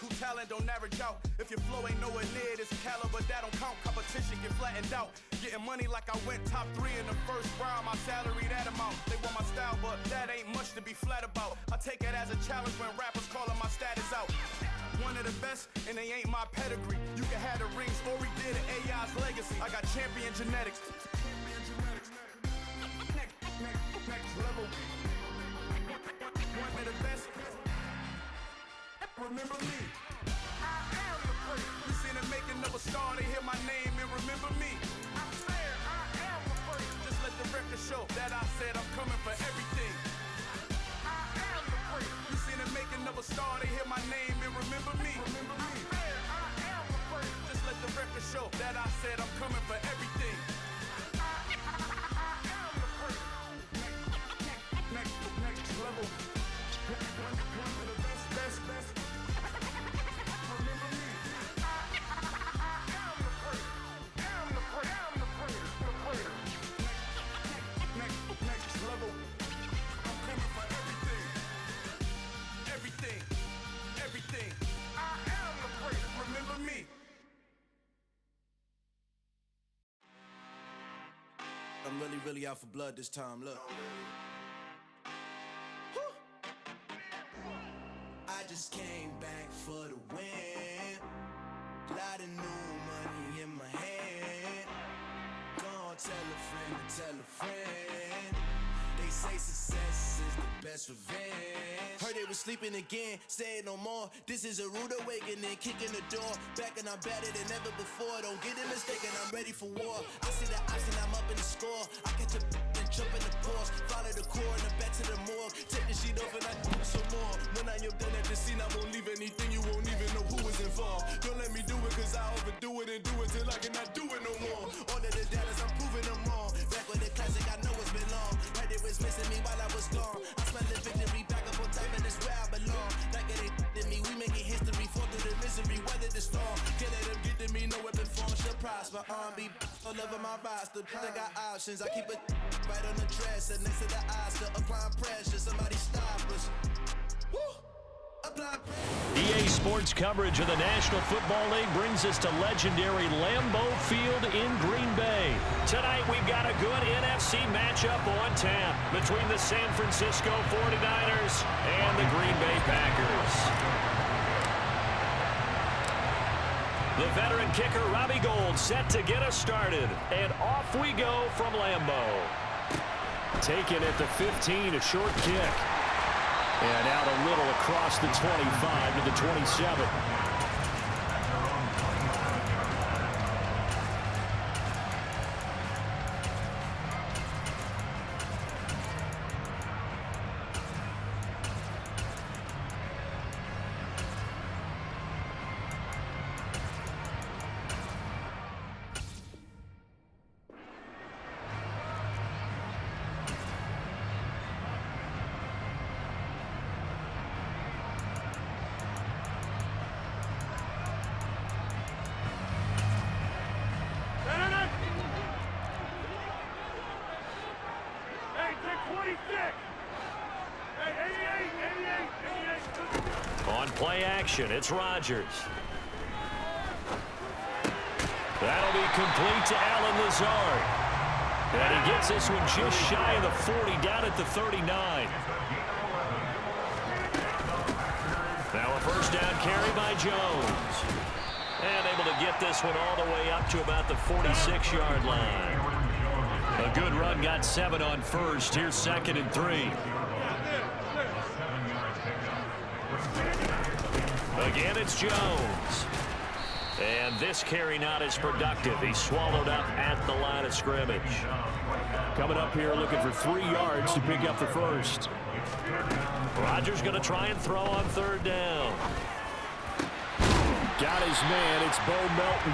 who talent don't average out. If your flow ain't nowhere near this caliber, that don't count. Competition get flattened out. Getting money like I went top 3 in the first round. My salary that amount. They want my style, but that ain't much to be flat about. I take it as a challenge when rappers calling my status out. One of the best, and they ain't my pedigree. You can have the ring, story did it, AI's legacy. I got champion genetics. Next level. One of the best. Remember me. I am the place. You seen the making of a star, they hear my name and remember me. I said I am the place. Just let the record show that I said I'm coming for everything. I am the place. You seen the making of a star, they hear my name and remember me. Remember me. I said I am the place. Just let the record show that I said I'm coming for everything. I am the place. Next level. One of the best. Remember me. I am the place. Am the place. Next level. I'm coming for everything. I am the place. Remember me. I'm really out for blood this time. Look. I just came back for the win. Lot of new money in my hand. Gonna tell a friend. They say success is the best revenge. Heard they was sleeping again, say it no more. This is a rude awakening, kicking the door. Back and I'm better than ever before. Don't get it mistaken, I'm ready for war. I see the option, I'm up in the score. I catch a and jump in the course. Follow the core and the back to the morgue. Take the sheet off and I do some more. When I'm done at the scene, I won't leave anything. You won't even know who is involved. Don't let me do it, cause I overdo it and do it till I cannot do it no more. All of the data's, I'm proving them wrong. Back with the classic, I know it's been long. Heard it was missing me while I was gone. I smell the victory back up on top, and it's where I belong. Like it ain't to me, we making history. Fall through the misery, weather the storm. Can't let them get to me, no weapon form shall prosper. R&B all over my roster. I got options, I keep it right on the dresser. Next to the Oscar, applying pressure. Somebody stop us. Woo! EA Sports coverage of the National Football League brings us to legendary Lambeau Field in Green Bay. Tonight we've got a good NFC matchup on tap between the San Francisco 49ers and the Green Bay Packers. The veteran kicker Robbie Gould set to get us started, and off we go from Lambeau. Taken at the 15, a short kick. And out a little across the 25 to the 27. On play action, it's Rodgers. That'll be complete to Allen Lazard. And he gets this one just shy of the 40, down at the 39. Now a first down carry by Jones. And able to get this one all the way up to about the 46-yard line. A good run, got 7 on first. Here's 2nd and 3. Again, it's Jones. And this carry not as productive. He's swallowed up at the line of scrimmage. Coming up here looking for 3 yards to pick up the first. Rodgers going to try and throw on 3rd down. Got his man. It's Bo Melton.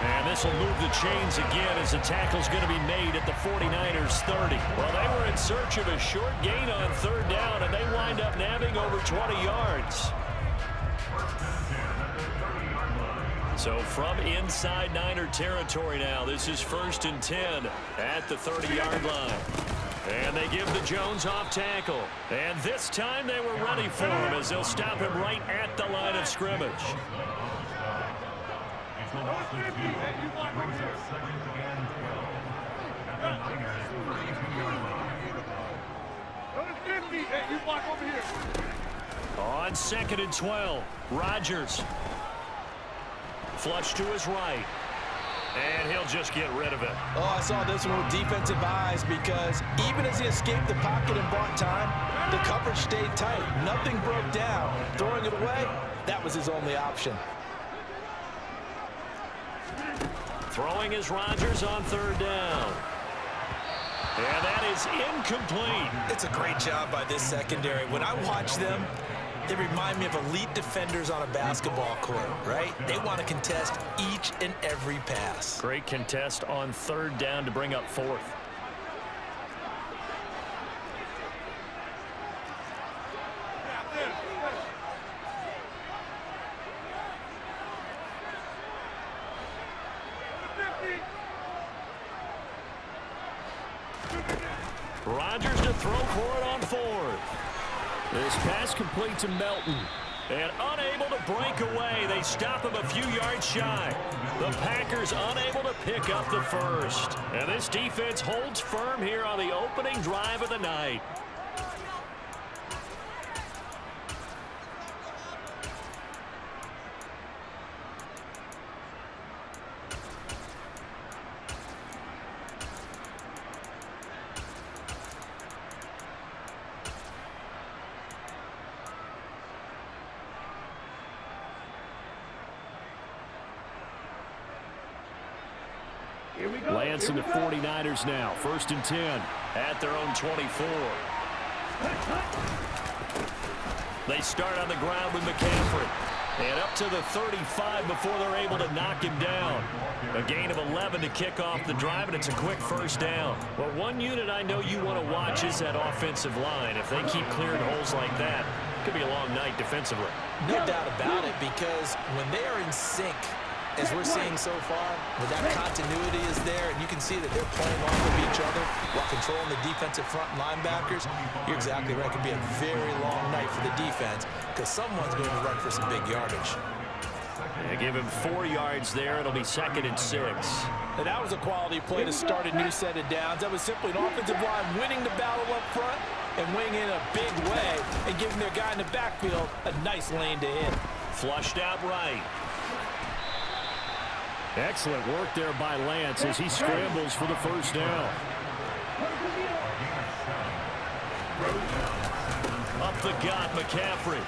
And this will move the chains again as the tackle's going to be made at the 49ers 30. Well, they were in search of a short gain on 3rd down, and they wind up nabbing over 20 yards. So from inside Niner territory now, this is 1st and 10 at the 30-yard line. And they give the Jones off tackle. And this time they were ready for him as they'll stop him right at the line of scrimmage. On 2nd and 12, Rodgers. Flush to his right. And he'll just get rid of it. Oh, I saw this one with defensive eyes because even as he escaped the pocket and bought time, the coverage stayed tight. Nothing broke down. Throwing it away, that was his only option. Throwing is Rodgers on 3rd down. And that is incomplete. It's a great job by this secondary. When I watch them, they remind me of elite defenders on a basketball court, right? They want to contest each and every pass. Great contest on 3rd down to bring up 4th. Rodgers to throw for it on 4th. This pass complete to Melton. And unable to break away. They stop him a few yards shy. The Packers unable to pick up the first. And this defense holds firm here on the opening drive of the night. Lance and the 49ers now. 1st and 10 at their own 24. They start on the ground with McCaffrey. And up to the 35 before they're able to knock him down. A gain of 11 to kick off the drive, and it's a quick 1st down. Well, one unit I know you want to watch is that offensive line. If they keep clearing holes like that, it could be a long night defensively. No doubt about it, because when they are in sync, as we're seeing so far, when that continuity is there, and you can see that they're playing off of each other while controlling the defensive front linebackers, you're exactly right. It could be a very long night for the defense because someone's going to run for some big yardage. They give him 4 yards there. It'll be 2nd and 6. And that was a quality play to start a new set of downs. That was simply an offensive line winning the battle up front and winning in a big way and giving their guy in the backfield a nice lane to hit. Flushed out right. Excellent work there by Lance as he scrambles for the 1st down. Up the gut, McCaffrey.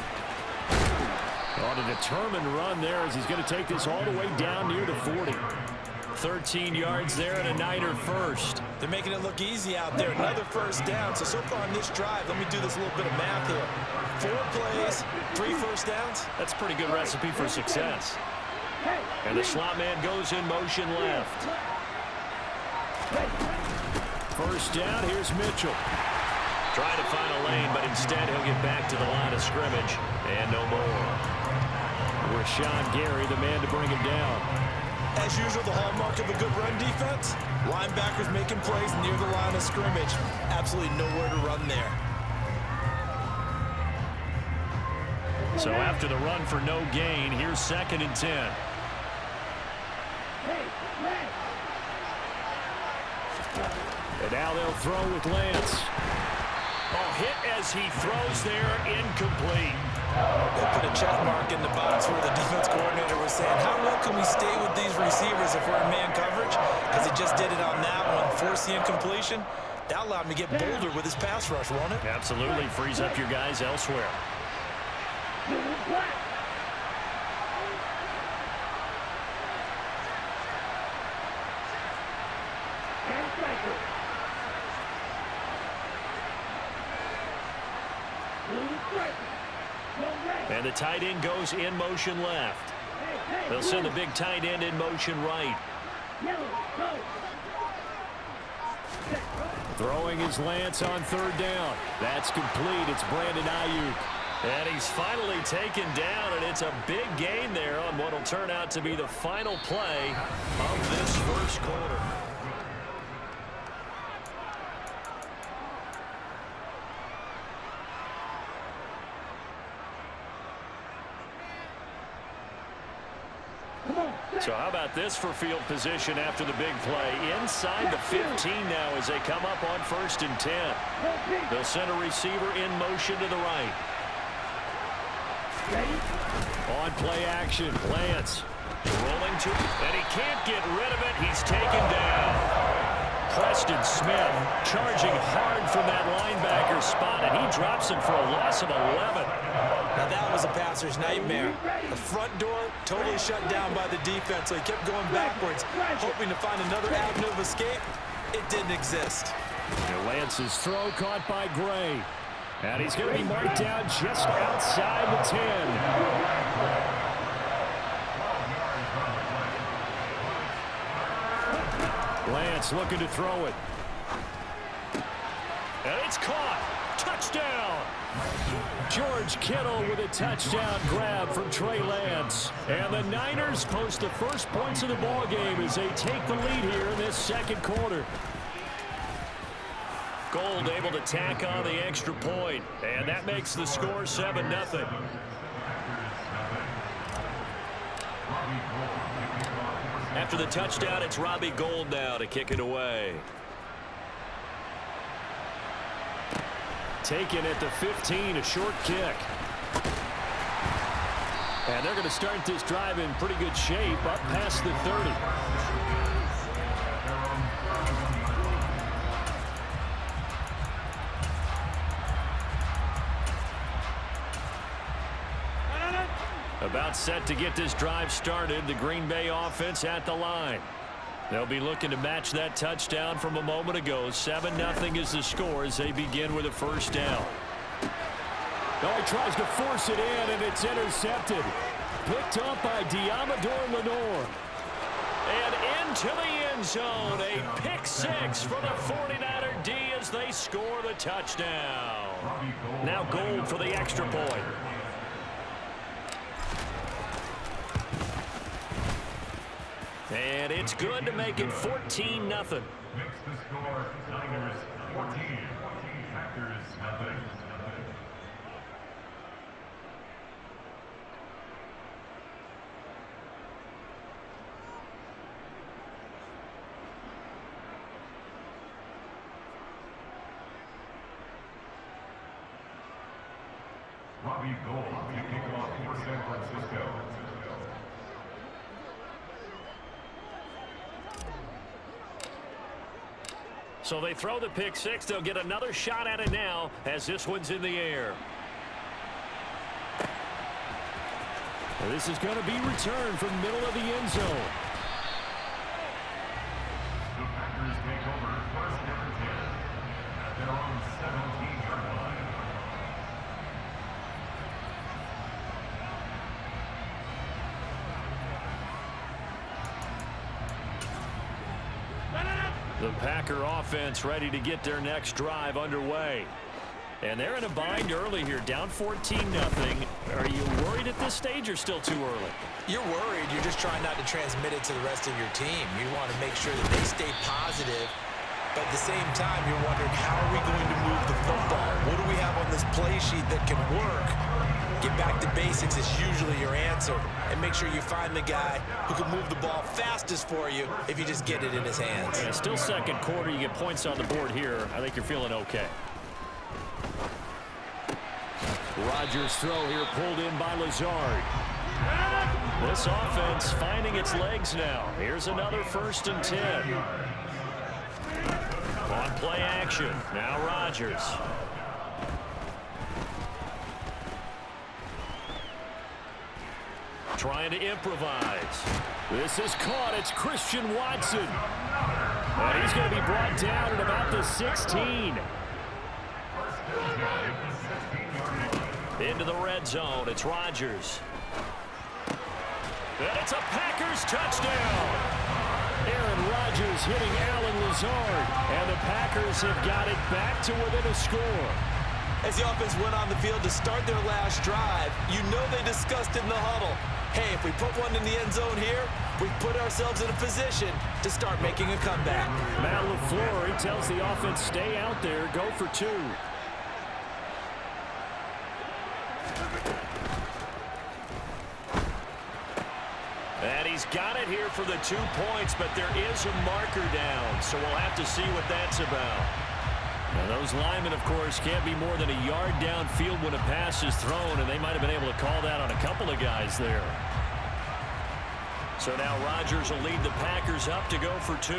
On a determined run there as he's going to take this all the way down near the 40. 13 yards there and a Niner first. They're making it look easy out there. Another 1st down. So far on this drive, let me do this little bit of math here. 4 plays, 3 1st downs. That's a pretty good recipe for success. And the slot man goes in motion left. 1st down, here's Mitchell. Trying to find a lane, but instead he'll get back to the line of scrimmage. And no more. Rashawn Gary, the man to bring him down. As usual, the hallmark of a good run defense, linebackers making plays near the line of scrimmage. Absolutely nowhere to run there. So after the run for no gain, here's 2nd and 10. And now they'll throw with Lance. Oh, hit as he throws there, incomplete. They put a check mark in the box where the defense coordinator was saying, how well can we stay with these receivers if we're in man coverage? Because he just did it on that one, forced the incompletion. That allowed him to get bolder with his pass rush, won't it? Absolutely, frees up your guys elsewhere. And the tight end goes in motion left. They'll send the big tight end in motion right. Throwing is Lance on 3rd down. That's complete. It's Brandon Ayuk. And he's finally taken down, and it's a big gain there on what will turn out to be the final play of this 1st quarter. So how about this for field position after the big play? Inside the 15 now as they come up on 1st and 10. The center receiver in motion to the right. On play action, Lance rolling to, and he can't get rid of it. He's taken down. Preston Smith charging hard from that linebacker spot, and he drops him for a loss of 11. Now that was a passer's nightmare. The front door totally shut down by the defense, so he kept going backwards, hoping to find another avenue of escape. It didn't exist. And Lance's throw caught by Gray. And he's going to be marked down just outside the 10. Lance looking to throw it. And it's caught. Touchdown. George Kittle with a touchdown grab from Trey Lance. And the Niners post the first points of the ball game as they take the lead here in this second quarter. Gold able to tack on the extra point, and that makes the score 7-0. After the touchdown, it's Robbie Gould now to kick it away. Taken at the 15, a short kick. And they're going to start this drive in pretty good shape, up past the 30. About set to get this drive started. The Green Bay offense at the line. They'll be looking to match that touchdown from a moment ago. 7-0 is the score as they begin with a first down. Now he tries to force it in, and it's intercepted. Picked up by Diamador Lenore. And into the end zone. A pick six for the 49er D as they score the touchdown. Now Gould for the extra point. And it's good to make it 14-0. Makes the score Niners 14, Packers nothing. Robbie Gould kicking off for San Francisco. So they throw the pick six. They'll get another shot at it now as this one's in the air. Well, this is going to be returned from the middle of the end zone. The Packers take over first and 10 at their own 17-yard line. The Packer offense ready to get their next drive underway. And they're in a bind early here, down 14-0. Are you worried at this stage or still too early? You're worried. You're just trying not to transmit it to the rest of your team. You want to make sure that they stay positive. But at the same time, you're wondering, how are we going to move the football? What do we have on this play sheet that can work? Get back to basics is usually your answer. And make sure you find the guy who can move the ball fastest for you if you just get it in his hands. Yeah, still second quarter. You get points on the board here. I think you're feeling okay. Rodgers' throw here pulled in by Lazard. This offense finding its legs now. Here's another 1st and 10. On play action. Now Rodgers. Trying to improvise. This is caught. It's Christian Watson. And he's going to be brought down at about the 16. Into the red zone. It's Rodgers. And it's a Packers touchdown. Aaron Rodgers hitting Alan Lazard. And the Packers have got it back to within a score. As the offense went on the field to start their last drive, you know they discussed in the huddle, hey, if we put one in the end zone here, we put ourselves in a position to start making a comeback. Matt LaFleur, he tells the offense, stay out there, go for two. And he's got it here for the 2 points, but there is a marker down, so we'll have to see what that's about. Now, those linemen, of course, can't be more than a yard downfield when a pass is thrown, and they might have been able to call that on a couple of guys there. So now Rodgers will lead the Packers up to go for 2.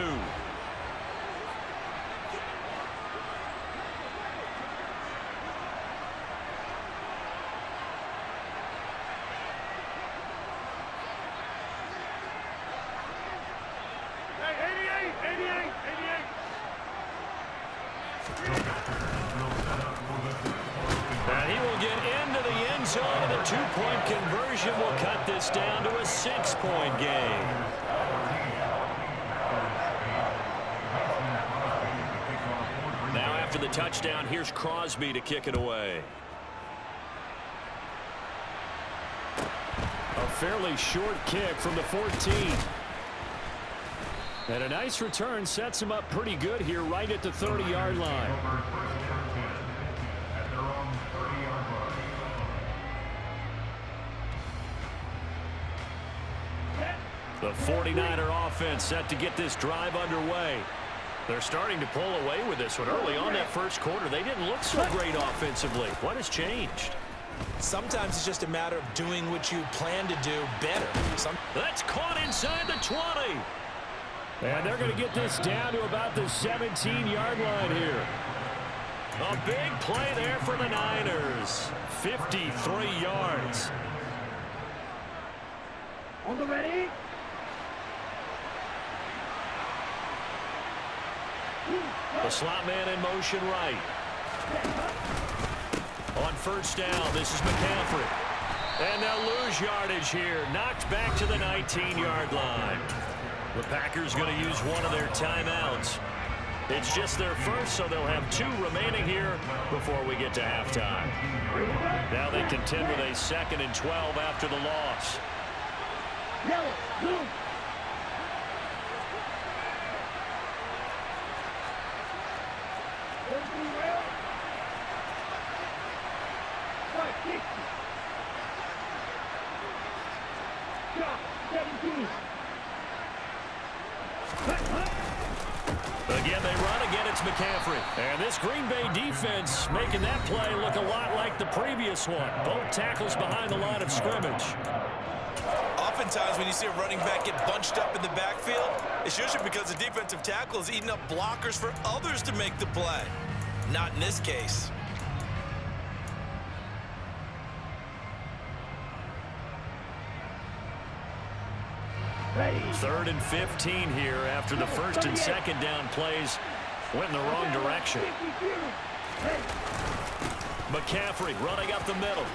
And he will get into the end zone, and the 2-point conversion will cut this down to a 6-point game. Now after the touchdown, here's Crosby to kick it away. A fairly short kick from the 14. And a nice return sets him up pretty good here right at the 30-yard line. The 49er offense set to get this drive underway. They're starting to pull away with this one. Early on that first quarter, they didn't look so great offensively. What has changed? Sometimes it's just a matter of doing what you plan to do better. That's caught inside the 20. And they're going to get this down to about the 17-yard line here. A big play there for the Niners. 53 yards. On the ready? The slot man in motion right. On first down, this is McCaffrey. And they'll lose yardage here. Knocked back to the 19-yard line. The Packers going to use one of their timeouts. It's just their first, so they'll have 2 remaining here before we get to halftime. Now they contend with a 2nd and 12 after the loss. Yellow, blue. Again, they run. Again, it's McCaffrey. And this Green Bay defense making that play look a lot like the previous one. Both tackles behind the line of scrimmage. Oftentimes when you see a running back get bunched up in the backfield, it's usually because the defensive tackle is eating up blockers for others to make the play. Not in this case. Ready. 3rd and 15 here after the 1st and 2nd down plays went in the wrong direction. McCaffrey running up the middle.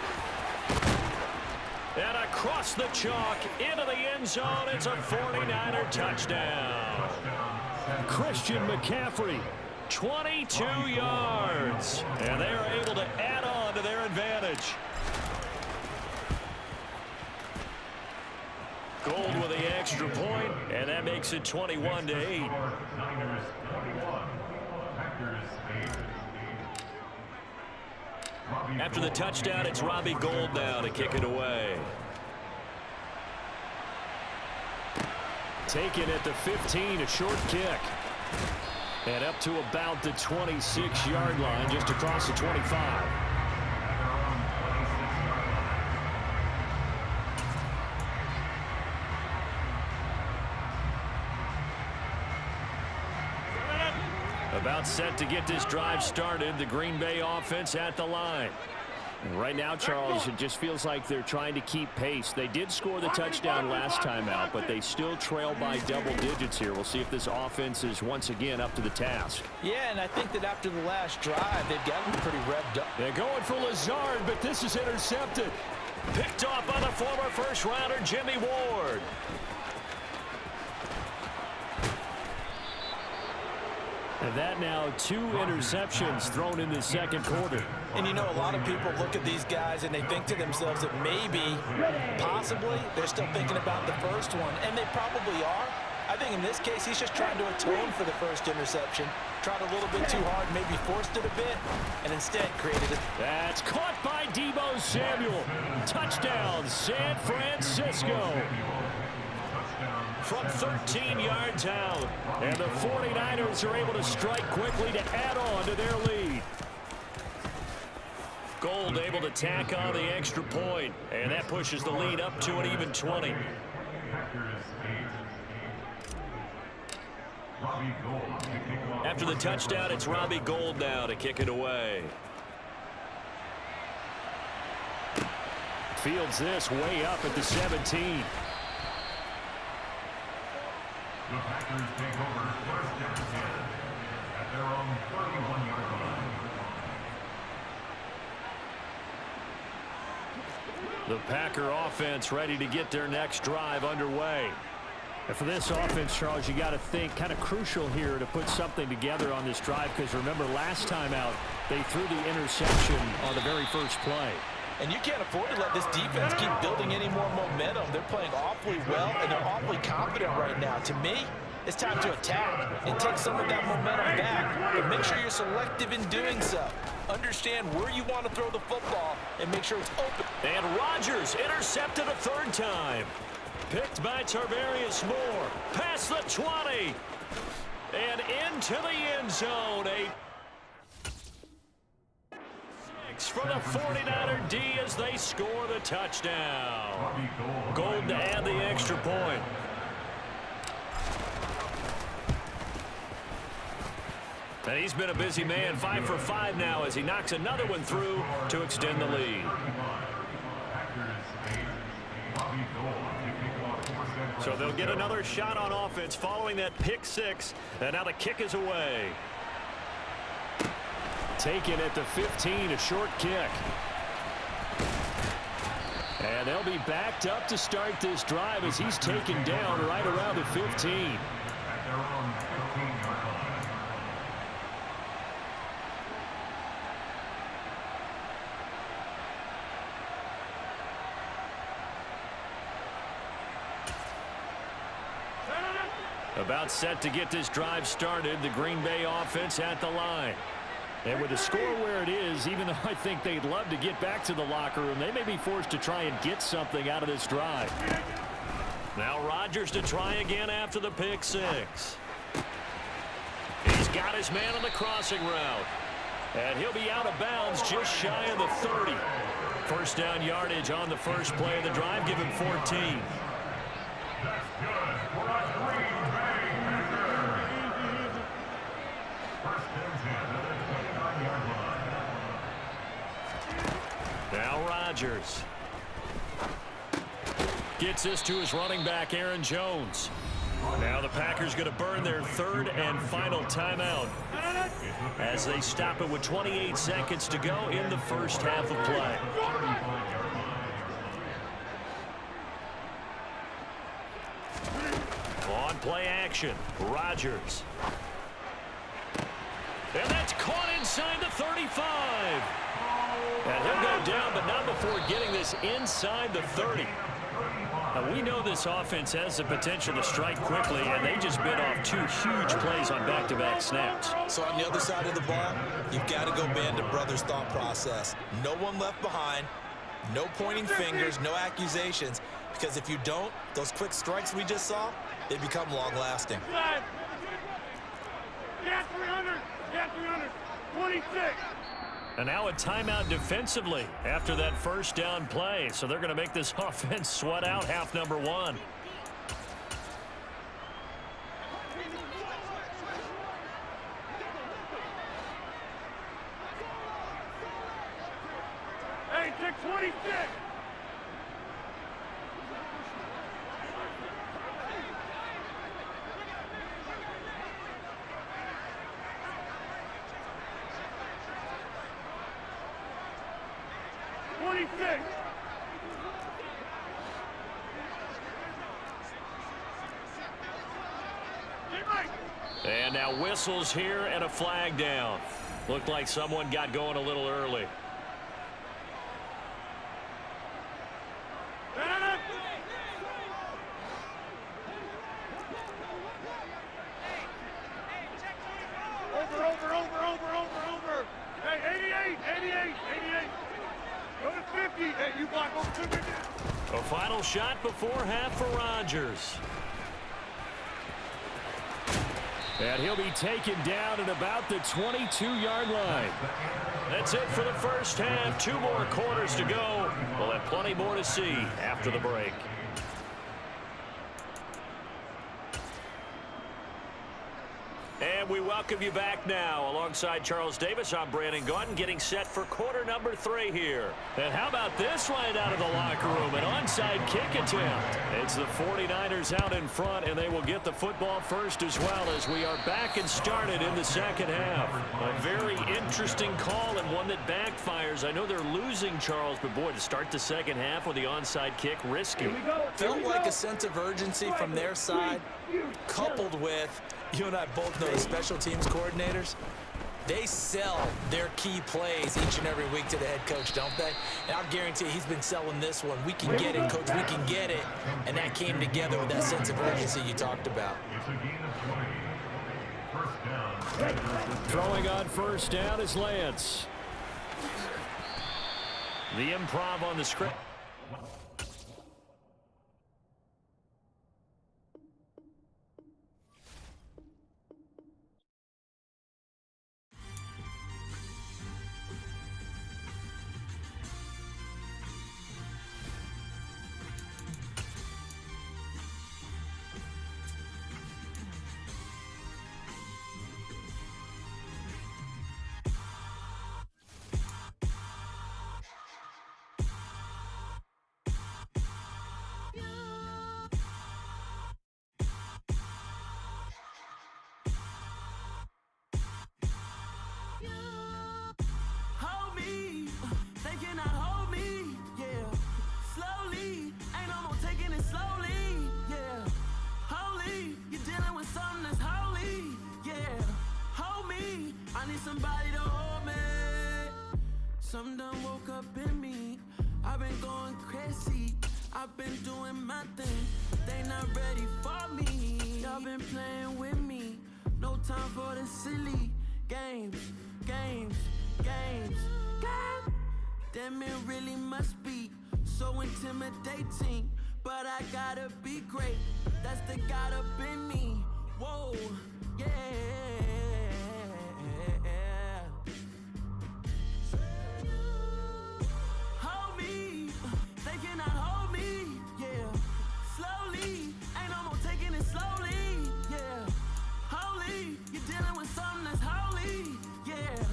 And across the chalk into the end zone. It's a 49er touchdown. Christian McCaffrey, 22 yards. And they are able to add on to their advantage. Gold with the extra point, and that makes it 21-8. After the touchdown, it's Robbie Gould now to kick it away. Taken at the 15, a short kick. And up to about the 26-yard line, just across the 25. About set to get this drive started. The Green Bay offense at the line. And right now, Charles, it just feels like they're trying to keep pace. They did score the touchdown last time out, but they still trail by double digits here. We'll see if this offense is once again up to the task. Yeah, and I think that after the last drive, they've gotten pretty revved up. They're going for Lazard, but this is intercepted. Picked off by the former first-rounder, Jimmy Ward. And that now 2 interceptions thrown in the second quarter. And you know, a lot of people look at these guys and they think to themselves that maybe, possibly, they're still thinking about the first one. And they probably are. I think in this case, he's just trying to atone for the first interception. Tried a little bit too hard, maybe forced it a bit, and instead created it. That's caught by Deebo Samuel. Touchdown, San Francisco. from 13 yards out. And the 49ers are able to strike quickly to add on to their lead. Gold able to tack on the extra point, and that pushes the lead up to an even 20. After the touchdown, it's Robbie Gould now to kick it away. Fields this way up at the 17. The Packers take over first down 10 at their own 31-yard line. The Packer offense ready to get their next drive underway. And for this offense, Charles, you got to think kind of crucial here to put something together on this drive, because remember last time out they threw the interception on the very first play. And you can't afford to let this defense keep building any more momentum. They're playing awfully well, and they're awfully confident right now. To me, it's time to attack and take some of that momentum back, but make sure you're selective in doing so. Understand where you want to throw the football and make sure it's open. And Rodgers intercepted a third time. Picked by Tarvarius Moore. Past the 20. And into the end zone. For the 49er D as they score the touchdown. Gold to add the extra point. And he's been a busy man, 5 for 5 now as he knocks another one through to extend the lead. So they'll get another shot on offense following that pick 6. And now the kick is away. Taken at the 15, a short kick. And they'll be backed up to start this drive as he's taken down right around the 15. At their own 15-yard line. About set to get this drive started, the Green Bay offense at the line. And with the score where it is, even though I think they'd love to get back to the locker room, they may be forced to try and get something out of this drive. Now Rodgers to try again after the pick 6. He's got his man on the crossing route. And he'll be out of bounds just shy of the 30. First down yardage on the first play of the drive. Give him 14. That's good for a Green Bay Packers. First and 10 at the 29-yard line. Now Rodgers gets this to his running back, Aaron Jones. Now the Packers going to burn their third and final timeout as they stop it with 28 seconds to go in the first half of play. On play action, Rodgers. And that's caught inside the 35. And he'll go down, but not before getting this inside the 30. Now, we know this offense has the potential to strike quickly, and they just bit off 2 huge plays on back-to-back snaps. So on the other side of the ball, you've got to go Band of Brothers thought process. No one left behind, no pointing fingers, no accusations, because if you don't, those quick strikes we just saw, they become long-lasting. Get 300! Get 300! 26! And now a timeout defensively after that first down play. So they're going to make this offense sweat out half number 1. Hey, take 26! And now whistles here and a flag down. Looked like someone got going a little early. Over. Hey, 88. Go to 50. Hey, you block over 50. A final shot before half for Rodgers. And he'll be taken down at about the 22-yard line. That's it for the first half. 2 more quarters to go. We'll have plenty more to see after the break. And we welcome you back now. Alongside Charles Davis, I'm Brandon Gaudin, getting set for quarter number 3 here. And how about this right out of the locker room? An onside kick attempt. It's the 49ers out in front, and they will get the football first as well as we are back and started in the second half. A very interesting call and one that backfires. I know they're losing, Charles, but boy, to start the second half with the onside kick, risky. Felt like a sense of urgency from their side, coupled with, you and I both know the special teams coordinators, they sell their key plays each and every week to the head coach, don't they? And I'll guarantee he's been selling this one. We can get it, coach, we can get it. And that came together with that sense of urgency you talked about. It's a gain of 20. First down. Throwing on first down is Lance. The improv on the script. Somebody to hold me. Some done woke up in me. I've been going crazy. I've been doing my thing. They not ready for me. Y'all been playing with me. No time for the silly games. Damn, it really must be so intimidating. But I gotta be great. That's the God up in me. Whoa, yeah. Hold me, they cannot hold me, yeah. Slowly, ain't no more taking it slowly, yeah. Holy, you're dealing with something that's holy, yeah.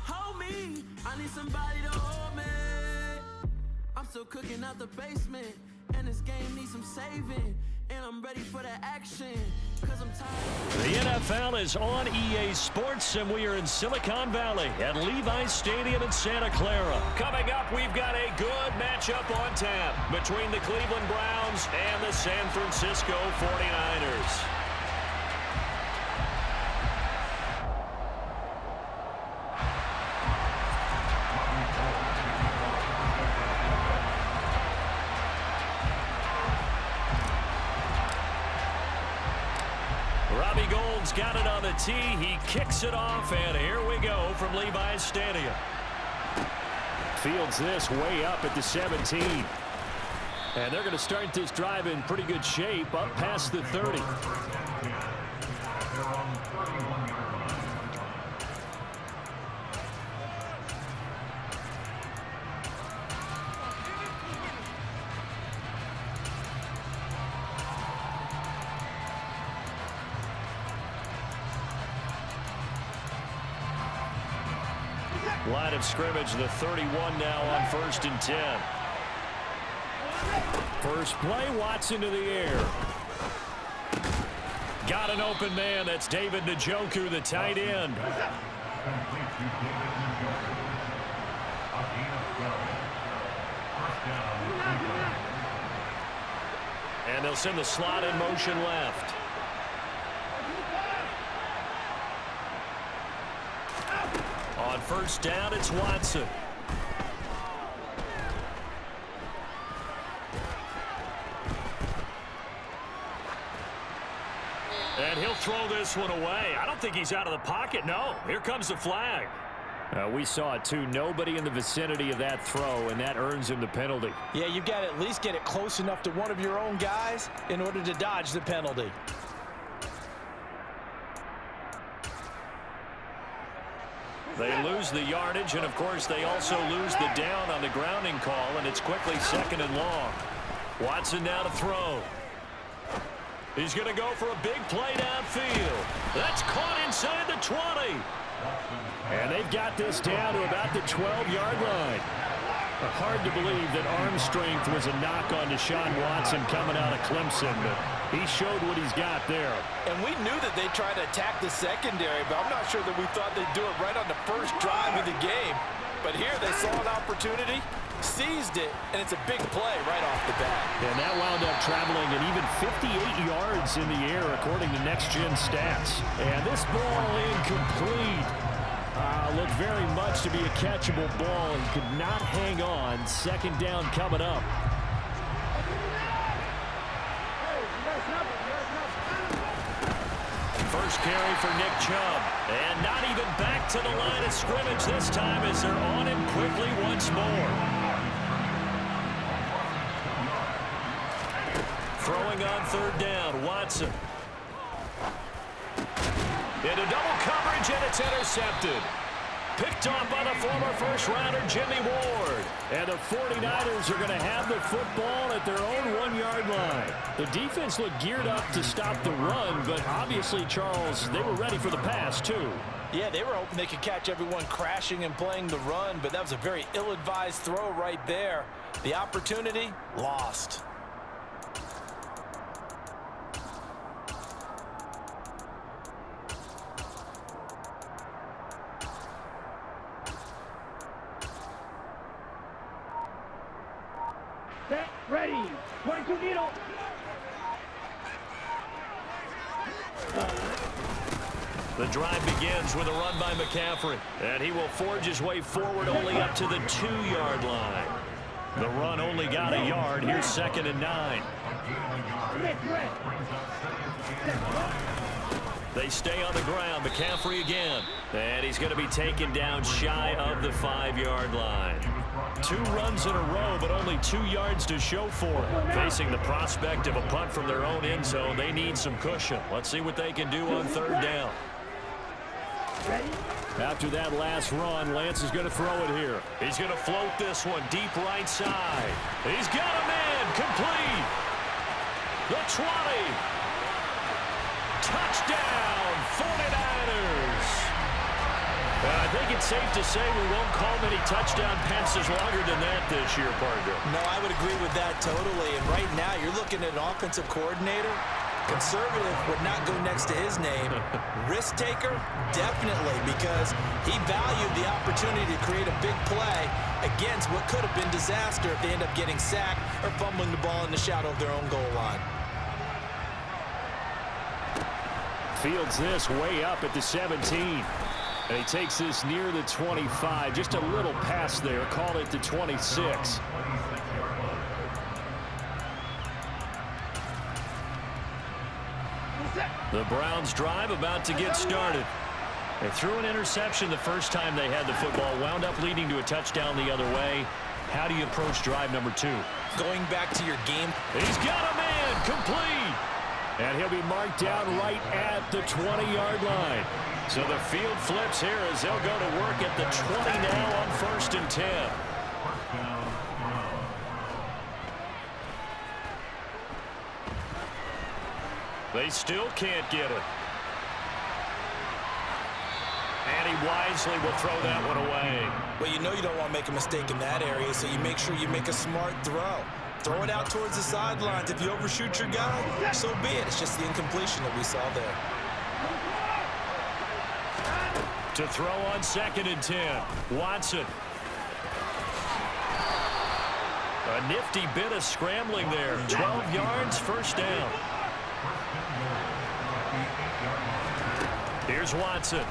Hold me, I need somebody to hold me. I'm still cooking out the basement, and this game needs some saving. And I'm ready for the action, cause I'm tired. The NFL is on EA Sports, and we are in Silicon Valley at Levi's Stadium in Santa Clara. Coming up, we've got a good matchup on tap between the Cleveland Browns and the San Francisco 49ers. Got it on the tee. He kicks it off, and here we go from Levi's Stadium. Fields this way up at the 17. And they're going to start this drive in pretty good shape up past the 30. Line of scrimmage, the 31 now on 1st and 10. First play, Watson to the air. Got an open man. That's David Njoku, the tight end. And they'll send the slot in motion left. On first down, it's Watson. And he'll throw this one away. I don't think he's out of the pocket. No, here comes the flag. We saw it too. Nobody in the vicinity of that throw, and that earns him the penalty. Yeah, you've got to at least get it close enough to one of your own guys in order to dodge the penalty. They lose the yardage, and, of course, they also lose the down on the grounding call, and it's quickly 2nd and long. Watson now to throw. He's going to go for a big play downfield. That's caught inside the 20. And they've got this down to about the 12-yard line. Hard to believe that arm strength was a knock on Deshaun Watson coming out of Clemson, but he showed what he's got there. And we knew that they tried to attack the secondary, but I'm not sure that we thought they'd do it right on the first drive of the game. But here they saw an opportunity, seized it, and it's a big play right off the bat. And that wound up traveling an even 58 yards in the air, according to Next Gen Stats. And this ball incomplete. Looked very much to be a catchable ball and could not hang on. 2nd down coming up. First carry for Nick Chubb. And not even back to the line of scrimmage this time as they're on him quickly once more. Throwing on 3rd down, Watson. Into double coverage, and it's intercepted. Picked off by the former first-rounder Jimmy Ward. And the 49ers are going to have the football at their own 1-yard line. The defense looked geared up to stop the run, but obviously, Charles, they were ready for the pass, too. Yeah, they were hoping they could catch everyone crashing and playing the run, but that was a very ill-advised throw right there. The opportunity, lost. Set, ready. 22 needle. The drive begins with a run by McCaffrey. And he will forge his way forward only up to the 2-yard line. The run only got a yard. Here's 2nd and 9. They stay on the ground. McCaffrey again. And he's going to be taken down shy of the 5-yard line. 2 runs in a row, but only 2 yards to show for it. Facing the prospect of a punt from their own end zone, they need some cushion. Let's see what they can do on 3rd down. After that last run, Lance is going to throw it here. He's going to float this one deep right side. He's got a man complete. The 20. Touchdown, 49ers. I think it's safe to say we won't call many touchdown passes longer than that this year, partner. No, I would agree with that totally. And right now, you're looking at an offensive coordinator. Conservative would not go next to his name. Risk taker, definitely, because he valued the opportunity to create a big play against what could have been disaster if they end up getting sacked or fumbling the ball in the shadow of their own goal line. Fields this way up at the 17. And he takes this near the 25. Just a little pass there. Call it the 26. The Browns drive about to get started. They threw an interception the first time they had the football. Wound up leading to a touchdown the other way. How do you approach drive number 2? Going back to your game. He's got a man complete. And he'll be marked down right at the 20-yard line. So the field flips here as they'll go to work at the 20 now on 1st and 10. They still can't get it. And he wisely will throw that one away. Well, you know you don't want to make a mistake in that area, so you make sure you make a smart throw. Throw it out towards the sidelines. If you overshoot your guy, so be it. It's just the incompletion that we saw there. To throw on 2nd and 10. Watson. A nifty bit of scrambling there. 12 yards, 1st down. Here's Watson.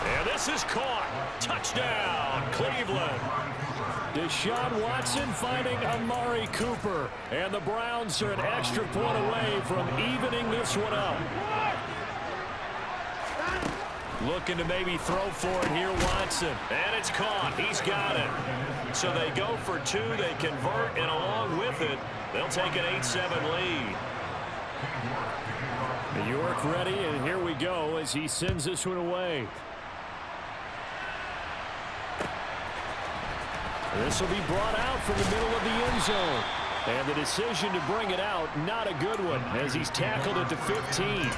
And this is caught. Touchdown, Cleveland. Deshaun Watson finding Amari Cooper. And the Browns are an extra point away from evening this one up. Looking to maybe throw for it here, Watson. And it's caught. He's got it. So they go for 2. They convert, and along with it, they'll take an 8-7 lead. York ready, and here we go as he sends this one away. This will be brought out from the middle of the end zone. And the decision to bring it out, not a good one, as he's tackled at the 15.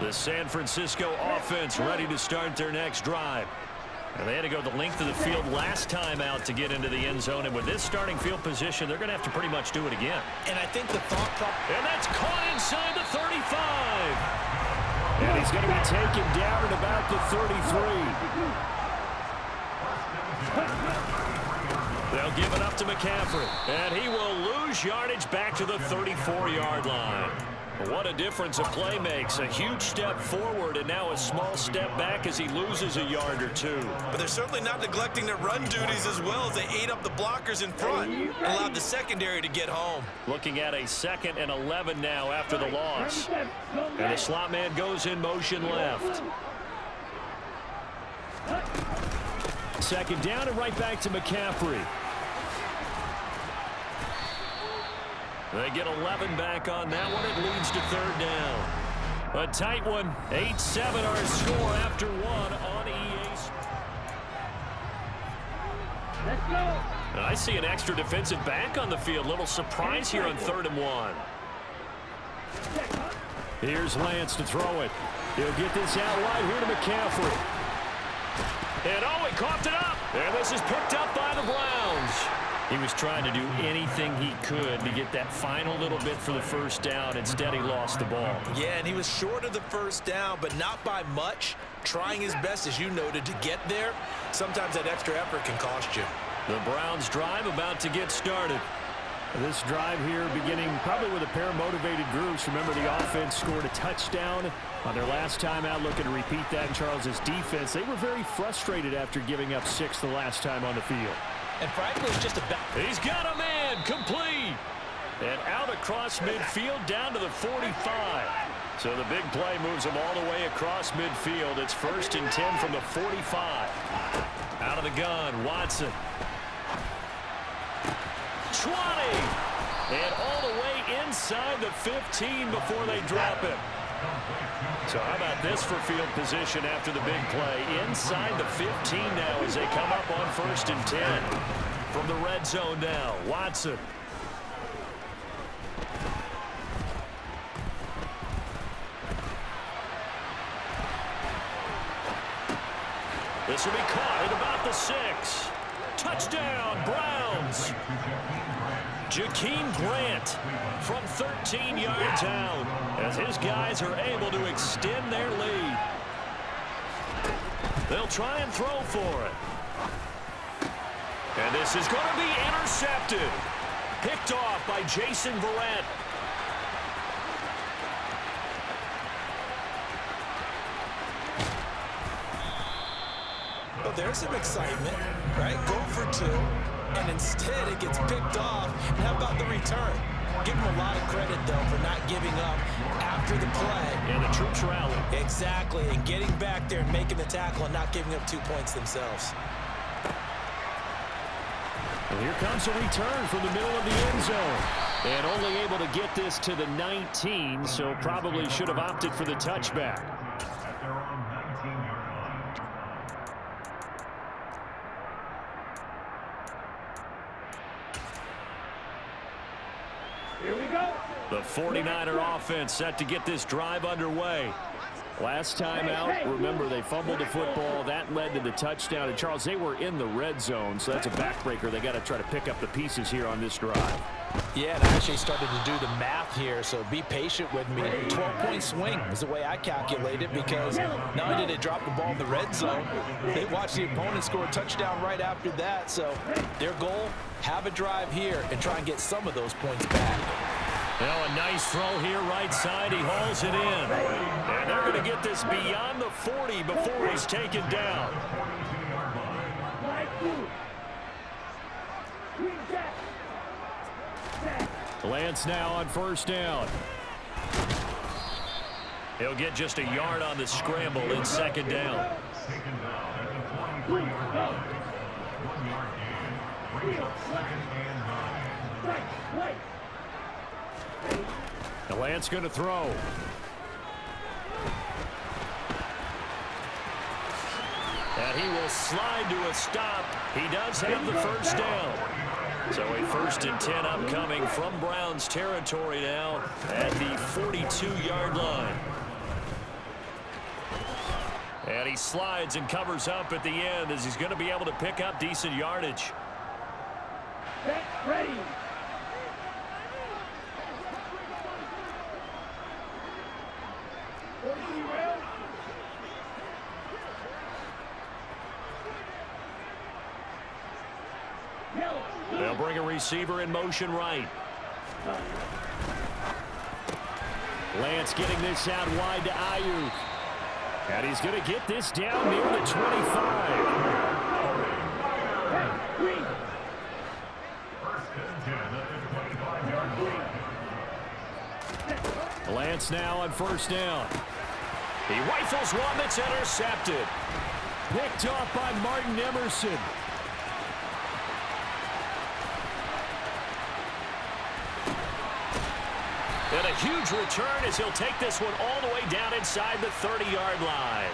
The San Francisco offense ready to start their next drive. And they had to go the length of the field last time out to get into the end zone. And with this starting field position, they're going to have to pretty much do it again. And I think the thought process... And that's caught inside the 35. And he's going to be taken down at about the 33. They'll give it up to McCaffrey. And he will lose yardage back to the 34-yard line. What a difference a play makes. A huge step forward and now a small step back as he loses a yard or two. But they're certainly not neglecting their run duties as well as they ate up the blockers in front and allowed the secondary to get home. Looking at a 2nd and 11 now after the loss. And the slot man goes in motion left. Second down and right back to McCaffrey. They get 11 back on that one. It leads to 3rd down. A tight one. 8-7 our score after one on EA. Let's go. And I see an extra defensive back on the field. Little surprise here on 3rd and 1. Here's Lance to throw it. He'll get this out wide here to McCaffrey. And oh, he coughed it up. And this is picked up by the Browns. He was trying to do anything he could to get that final little bit for the first down. Instead, he lost the ball. Yeah, and he was short of the first down, but not by much. Trying his best, as you noted, to get there. Sometimes that extra effort can cost you. The Browns drive about to get started. This drive here beginning probably with a pair of motivated groups. Remember, the offense scored a touchdown on their last time out, looking to repeat that in Charles's defense. They were very frustrated after giving up 6 the last time on the field. And frankly, it's just a He's got a man complete. And out across midfield down to the 45. So the big play moves him all the way across midfield. It's 1st and 10 from the 45. Out of the gun, Watson. 20. And all the way inside the 15 before they drop him. So how about this for field position after the big play? Inside the 15 now as they come up on 1st and 10. From the red zone now, Watson. This will be caught at about the 6. Touchdown, Browns. Jakeem Grant from 13 yards out as his guys are able to extend their lead. They'll try and throw for it. And this is going to be intercepted. Picked off by Jason Verrett. Well, there's some excitement, right? Go for 2, and instead it gets picked off. And how about the return? Give him a lot of credit, though, for not giving up after the play. And the troops rally. Exactly, and getting back there and making the tackle and not giving up 2 points themselves. And here comes a return from the middle of the end zone. And only able to get this to the 19, so probably should have opted for the touchback. Here we go. The 49er offense set to get this drive underway. Last time out, remember, they fumbled the football. That led to the touchdown. And, Charles, they were in the red zone, so that's a backbreaker. They got to try to pick up the pieces here on this drive. Yeah, and I actually started to do the math here, so be patient with me. 12-point swing is the way I calculate it, because not only did they drop the ball in the red zone, they watched the opponent score a touchdown right after that. So their goal, have a drive here and try and get some of those points back. Now a nice throw here right side. He hauls it in. And they're going to get this beyond the 40 before he's taken down. Lance now on 1st down. He'll get just a yard on the scramble in 2nd down. Now Lance going to throw. And he will slide to a stop. He does have the first down. So a 1st and 10 upcoming from Browns territory now at the 42-yard line. And he slides and covers up at the end as he's going to be able to pick up decent yardage. Get ready. They'll bring a receiver in motion right. Lance getting this out wide to Ayuk. And he's going to get this down near the 25. Lance now on 1st down. He rifles one that's intercepted. Picked off by Martin Emerson. And a huge return as he'll take this one all the way down inside the 30-yard line.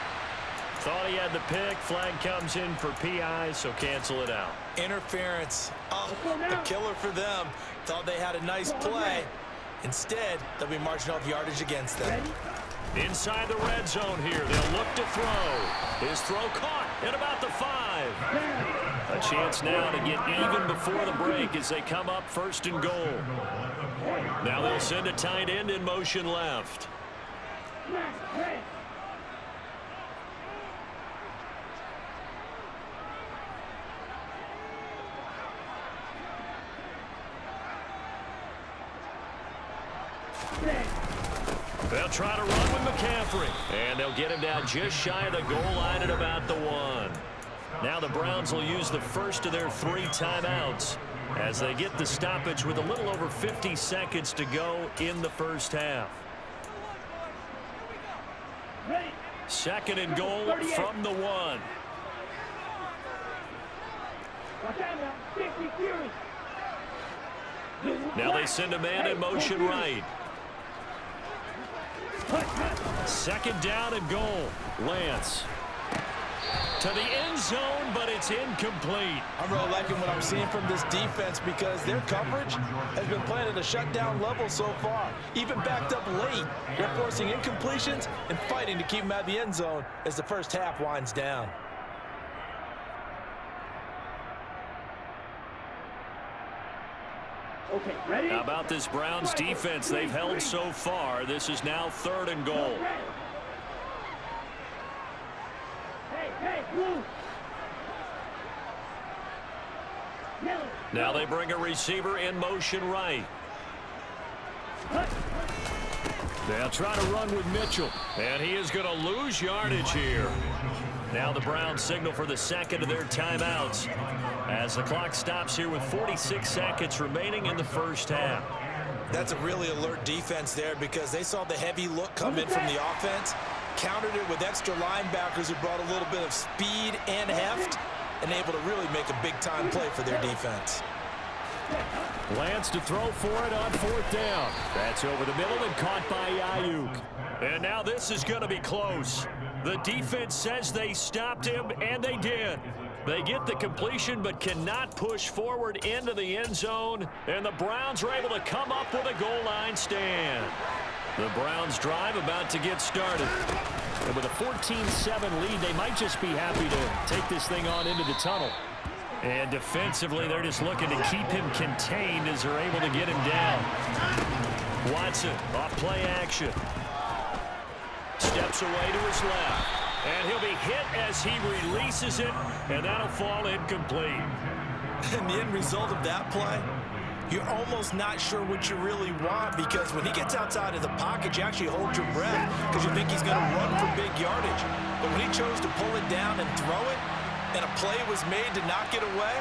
Thought he had the pick. Flag comes in for PI, so cancel it out. Interference. Oh, a killer for them. Thought they had a nice play. Instead, they'll be marching off yardage against them. Inside the red zone here. They'll look to throw. His throw caught at about the 5. A chance now to get even before the break as they come up 1st and goal. Now they'll send a tight end in motion left. They'll try to run with McCaffrey. And they'll get him down just shy of the goal line at about the 1. Now the Browns will use the first of their 3 timeouts as they get the stoppage with a little over 50 seconds to go in the first half. 2nd and goal from the 1. Now they send a man in motion right. 2nd down and goal. Lance to the end zone, but it's incomplete. I'm really liking what I'm seeing from this defense because their coverage has been playing at a shutdown level so far. Even backed up late, they're forcing incompletions and fighting to keep them out of the end zone as the first half winds down. Okay, ready? How about this Browns defense they've held so far? This is now 3rd and goal. Hey, move. Now they bring a receiver in motion right. They'll try to run with Mitchell. And he is going to lose yardage here. Now the Browns signal for the 2nd of their timeouts as the clock stops here with 46 seconds remaining in the first half. That's a really alert defense there because they saw the heavy look come in from the offense, countered it with extra linebackers who brought a little bit of speed and heft, and able to really make a big-time play for their defense. Lance to throw for it on 4th down. That's over the middle and caught by Ayuk. And now this is going to be close. The defense says they stopped him, and they did. They get the completion but cannot push forward into the end zone, and the Browns are able to come up with a goal line stand. The Browns drive about to get started. And with a 14-7 lead, they might just be happy to take this thing on into the tunnel. And defensively, they're just looking to keep him contained as they're able to get him down. Watson off play action. Steps away to his left. And he'll be hit as he releases it, and that'll fall incomplete. And the end result of that play, you're almost not sure what you really want because when he gets outside of the pocket, you actually hold your breath because you think he's going to run for big yardage. But when he chose to pull it down and throw it, and a play was made to knock it away,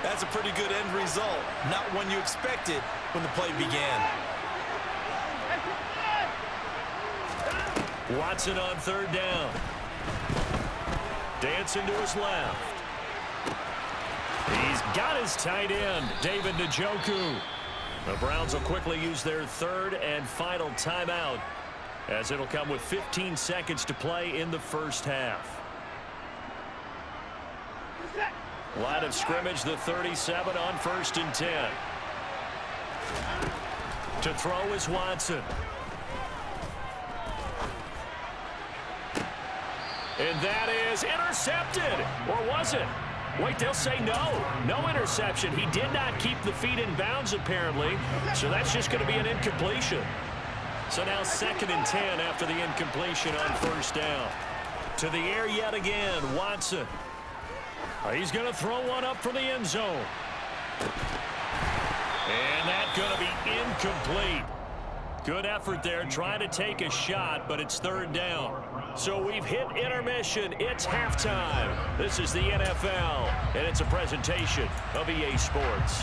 that's a pretty good end result. Not one you expected when the play began. Watson on 3rd down. Dancing to his left. He's got his tight end, David Njoku. The Browns will quickly use their 3rd and final timeout as it'll come with 15 seconds to play in the first half. Line of scrimmage, the 37 on 1st and 10. To throw is Watson. And that is intercepted. Or was it? Wait, they'll say no. No interception. He did not keep the feet in bounds, apparently. So that's just going to be an incompletion. So now 2nd and 10 after the incompletion on 1st down. To the air yet again, Watson. He's going to throw one up for the end zone. And that's going to be incomplete. Good effort there, trying to take a shot, but it's 3rd down. So we've hit intermission. It's halftime. This is the NFL, and it's a presentation of EA Sports.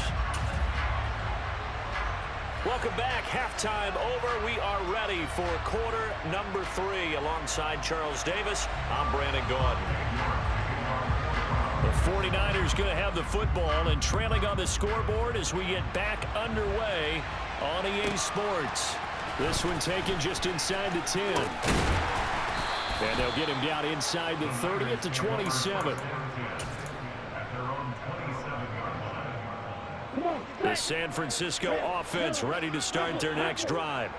Welcome back. Halftime over. We are ready for quarter number 3. Alongside Charles Davis, I'm Brandon Gaudin. The 49ers going to have the football and trailing on the scoreboard as we get back underway on EA Sports. This one taken just inside the 10. And they'll get him down inside the 30 at the 27. The San Francisco offense ready to start their next drive.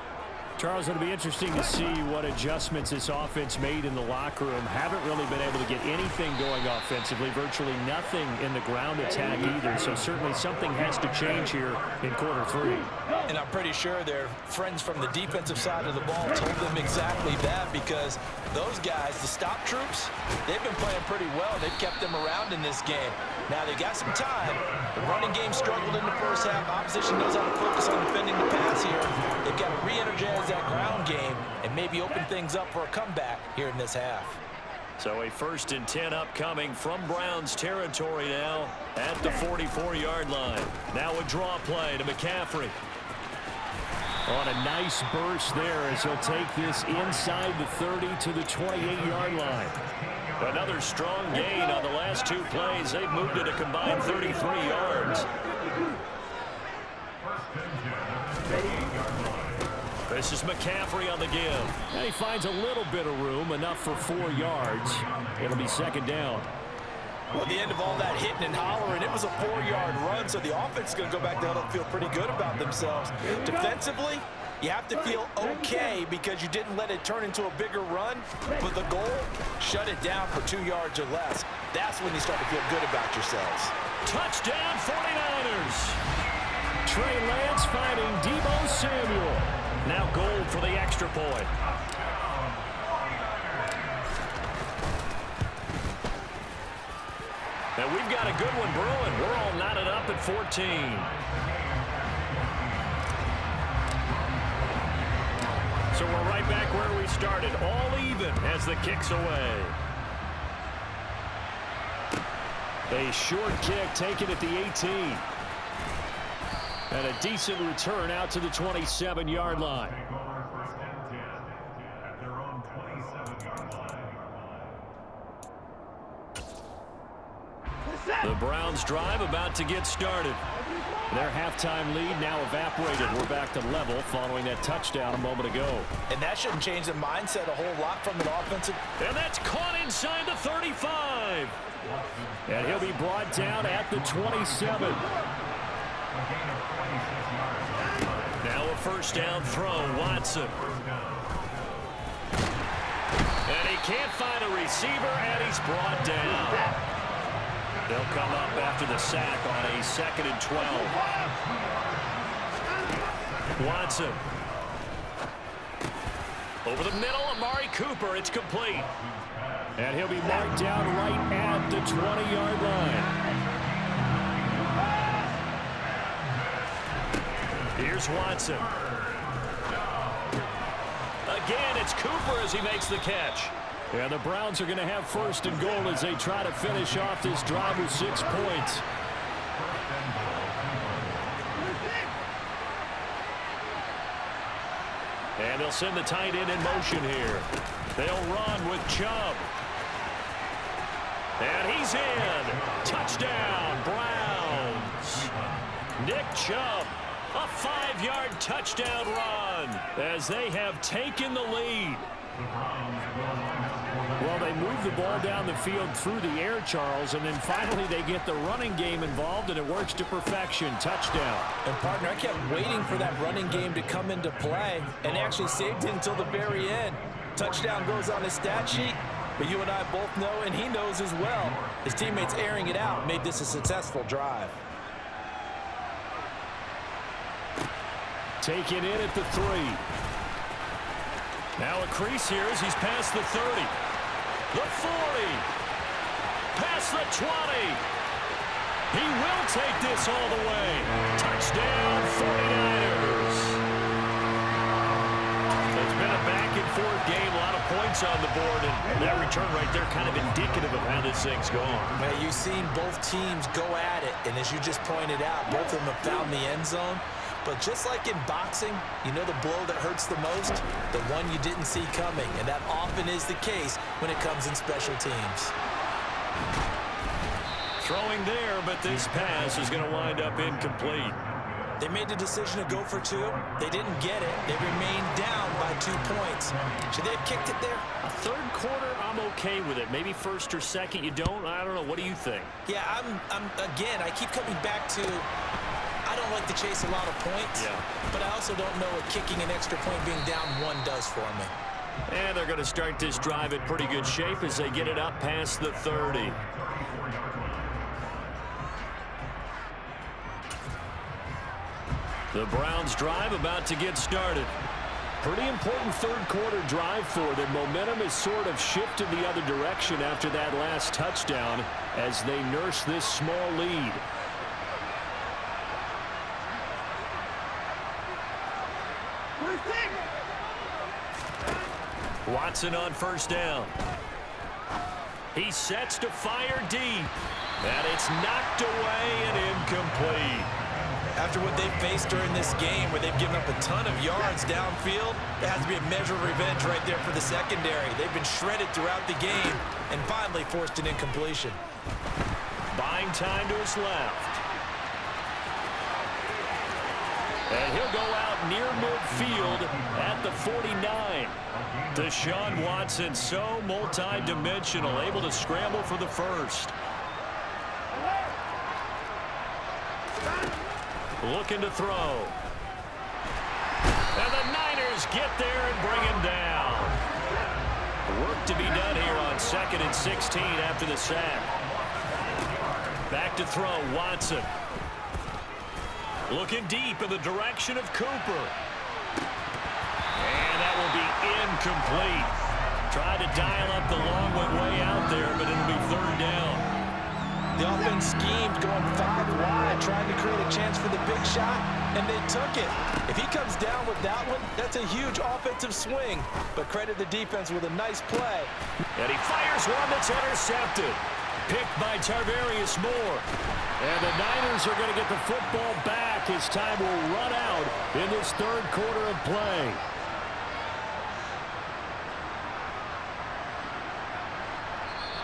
Charles, it'll be interesting to see what adjustments this offense made in the locker room. Haven't really been able to get anything going offensively, virtually nothing in the ground attack either. So certainly something has to change here in quarter 3. And I'm pretty sure their friends from the defensive side of the ball told them exactly that, because those guys, the stop troops, they've been playing pretty well. They've kept them around in this game. Now they got some time. The running game struggled in the first half. Opposition knows how to focus on defending the pass here. They've got to re-energize that ground game and maybe open things up for a comeback here in this half. So a 1st and 10 upcoming from Browns territory now at the 44-yard line. Now a draw play to McCaffrey. On a nice burst there as he'll take this inside the 30 to the 28-yard line. Another strong gain on the last 2 plays. They've moved it a combined 33 yards. This is McCaffrey on the give. And he finds a little bit of room, enough for 4 yards. It'll be 2nd down. Well, at the end of all that hitting and hollering, it was a 4-yard run, so the offense is going to go back down and feel pretty good about themselves. Defensively, you have to feel okay because you didn't let it turn into a bigger run, but the goal, shut it down for 2 yards or less. That's when you start to feel good about yourselves. Touchdown 49ers. Trey Lance finding Deebo Samuel. Now goal for the extra point. And we've got a good one brewing. We're all knotted up at 14. So we're right back where we started. All even as the kick's away. A short kick taken at the 18. And a decent return out to the 27-yard line. The Browns drive about to get started. Their halftime lead now evaporated. We're back to level following that touchdown a moment ago. And that shouldn't change the mindset a whole lot from an offensive. And that's caught inside the 35. And he'll be brought down at the 27. Now a 1st down throw, Watson. And he can't find a receiver, and he's brought down. They'll come up after the sack on a 2nd and 12. Watson. Over the middle, Amari Cooper. It's complete. And he'll be marked down right at the 20-yard line. Here's Watson. Again, it's Cooper as he makes the catch. And the Browns are going to have 1st and goal as they try to finish off this drive with 6 points. And they'll send the tight end in motion here. They'll run with Chubb. And he's in. Touchdown, Browns. Nick Chubb, a 5-yard touchdown run as they have taken the lead. Well, they move the ball down the field through the air, Charles, and then finally they get the running game involved, and it works to perfection. Touchdown. And, partner, I kept waiting for that running game to come into play and actually saved it until the very end. Touchdown goes on his stat sheet, but you and I both know, and he knows as well, his teammates airing it out made this a successful drive. Taken in at the 3. Now a crease here as he's past the 30. The 40. Past the 20. He will take this all the way. Touchdown, 49ers. So it's been a back-and-forth game. A lot of points on the board. And that return right there kind of indicative of how this thing's going. Well, you've seen both teams go at it. And as you just pointed out, both of them have found the end zone. But just like in boxing, you know the blow that hurts the most? The one you didn't see coming. And that often is the case when it comes in special teams. Throwing there, but this pass is going to wind up incomplete. They made the decision to go for 2. They didn't get it. They remained down by 2 points. Should they have kicked it there? A third quarter, I'm okay with it. Maybe first or second, you don't? I don't know. What do you think? Yeah, again, I keep coming back to I don't like to chase a lot of points, but I also don't know what kicking an extra point being down 1 does for me. And they're going to start this drive in pretty good shape as they get it up past the 30. The Browns drive about to get started. Pretty important third quarter drive for them. Momentum has sort of shifted the other direction after that last touchdown as they nurse this small lead. Watson on first down. He sets to fire deep. And it's knocked away and incomplete. After what they've faced during this game where they've given up a ton of yards downfield, there has to be a measure of revenge right there for the secondary. They've been shredded throughout the game and finally forced an incompletion. Buying time to his left. And he'll go out near midfield at the 49. Deshaun Watson, so multi-dimensional, able to scramble for the first. Looking to throw. And the Niners get there and bring him down. Work to be done here on 2nd and 16 after the sack. Back to throw, Watson. Looking deep in the direction of Cooper. And that will be incomplete. Tried to dial up the long way out there, but it'll be 3rd down. The offense schemed going 5 wide, trying to create a chance for the big shot, and they took it. If he comes down with that one, that's a huge offensive swing. But credit the defense with a nice play. And he fires one that's intercepted. Picked by Tarvarius Moore. And the Niners are going to get the football back as time will run out in this third quarter of play.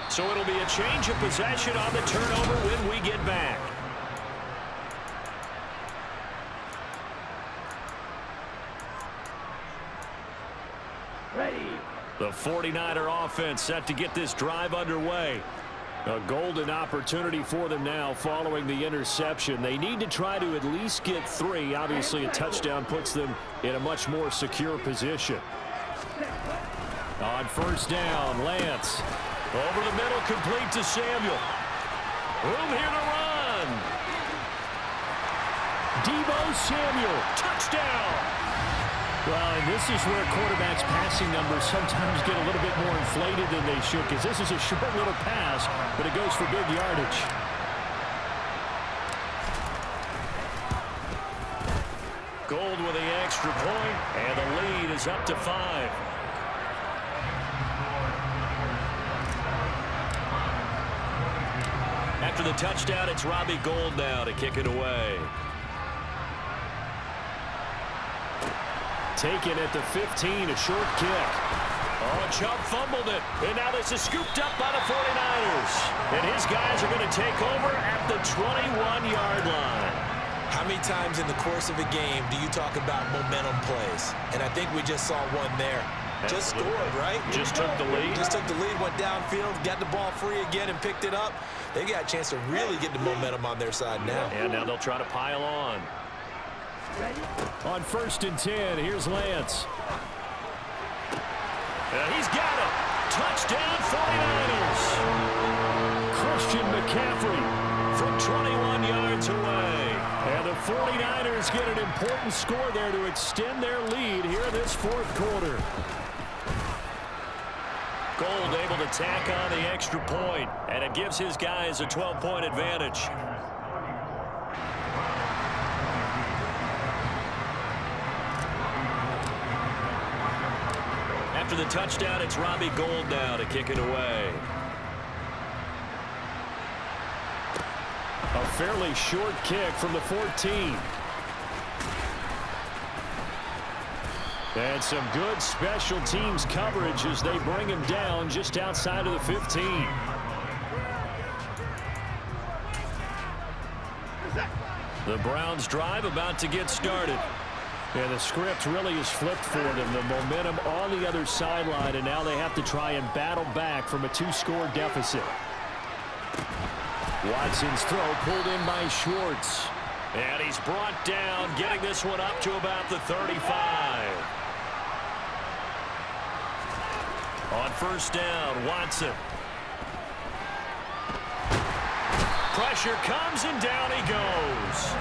So it'll be a change of possession on the turnover when we get back. Ready. The 49er offense set to get this drive underway. A golden opportunity for them now following the interception. They need to try to at least get 3. Obviously, a touchdown puts them in a much more secure position. On first down, Lance. Over the middle, complete to Samuel. Room here to run. Deebo Samuel, touchdown. Well, and this is where quarterbacks' passing numbers sometimes get a little bit more inflated than they should, because this is a short little pass, but it goes for big yardage. Gold with the extra point, and the lead is up to 5. After the touchdown, it's Robbie Gould now to kick it away. Taken at the 15, a short kick. Oh, Chubb fumbled it. And now this is scooped up by the 49ers. And his guys are going to take over at the 21-yard line. How many times in the course of a game do you talk about momentum plays? And I think we just saw one there. Just scored, right? Just took the lead. Just took the lead, went downfield, got the ball free again, and picked it up. They got a chance to really get the momentum on their side now. And now they'll try to pile on. On 1st and 10, here's Lance. He's got it. Touchdown 49ers. Christian McCaffrey From 21 yards away. And the 49ers get an important score there to extend their lead here this 4th quarter. Gold able to tack on the extra point, and it gives his guys a 12-point advantage. After the touchdown, it's Robbie Gould now to kick it away. A fairly short kick from the 14. And some good special teams coverage as they bring him down just outside of the 15. The Browns drive about to get started. And the script really is flipped for them. The momentum on the other sideline, and now they have to try and battle back from a 2-score deficit. Watson's throw pulled in by Schwartz. And he's brought down, getting this one up to about the 35. On 1st down, Watson. Pressure comes, and down he goes.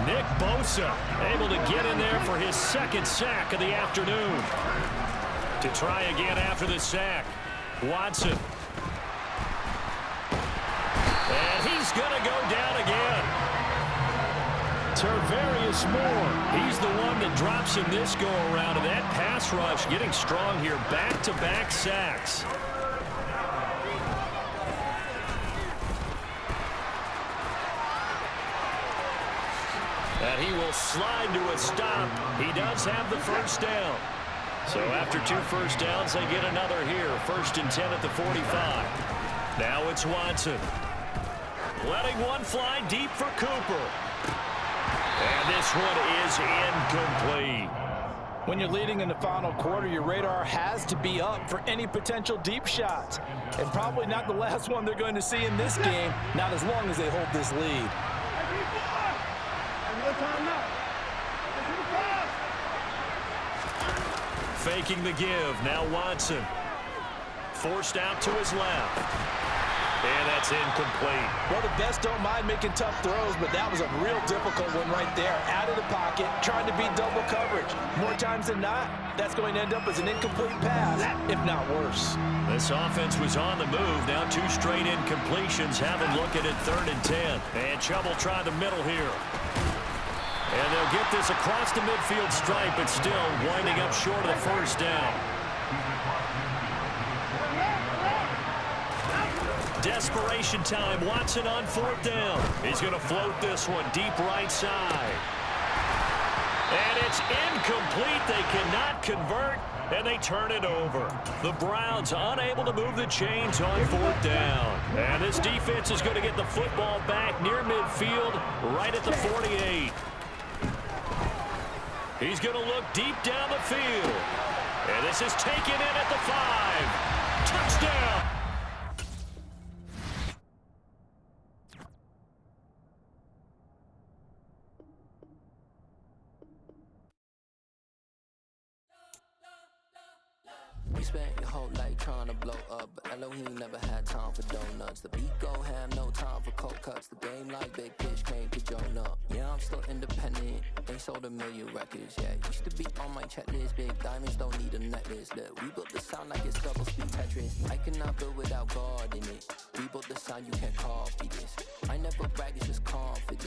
Nick Bosa able to get in there for his 2nd sack of the afternoon. To try again after the sack, Watson. And he's going to go down again. Tarvarius Moore. He's the one that drops in this go-around, and that pass rush getting strong here. Back-to-back sacks. And he will slide to a stop. He does have the 1st down. So after 2 first downs, they get another here. 1st and 10 at the 45. Now it's Watson. Letting one fly deep for Cooper. And this one is incomplete. When you're leading in the final quarter, your radar has to be up for any potential deep shots. And probably not the last one they're going to see in this game, not as long as they hold this lead. Faking the give. Now Watson. Forced out to his left. And that's incomplete. Well, the best don't mind making tough throws, but that was a real difficult one right there. Out of the pocket, trying to beat double coverage. More times than not, that's going to end up as an incomplete pass, if not worse. This offense was on the move. Now 2 straight incompletions. Have him looking at 3rd and 10. And Chubb will try the middle here. And they'll get this across the midfield stripe, but still winding up short of the 1st down. Desperation time. Watson on 4th down. He's going to float this one deep right side. And it's incomplete. They cannot convert, and they turn it over. The Browns unable to move the chains on 4th down. And this defense is going to get the football back near midfield, right at the 48. He's going to look deep down the field. And this is taken in at the 5. Touchdown. You spent your whole life trying to blow up, but Elohim never had time for donuts. The beat go ham, no time for cold cuts. The game like Big Pitch came to join up. Yeah, I'm still independent. They sold 1 million records, yeah. Used to be on my checklist. Big diamonds don't need a necklace. Look, we built the sound like it's double speed Tetris. I cannot build without God in it. We built the sound, you can't copy this. I never brag, it's just confidence.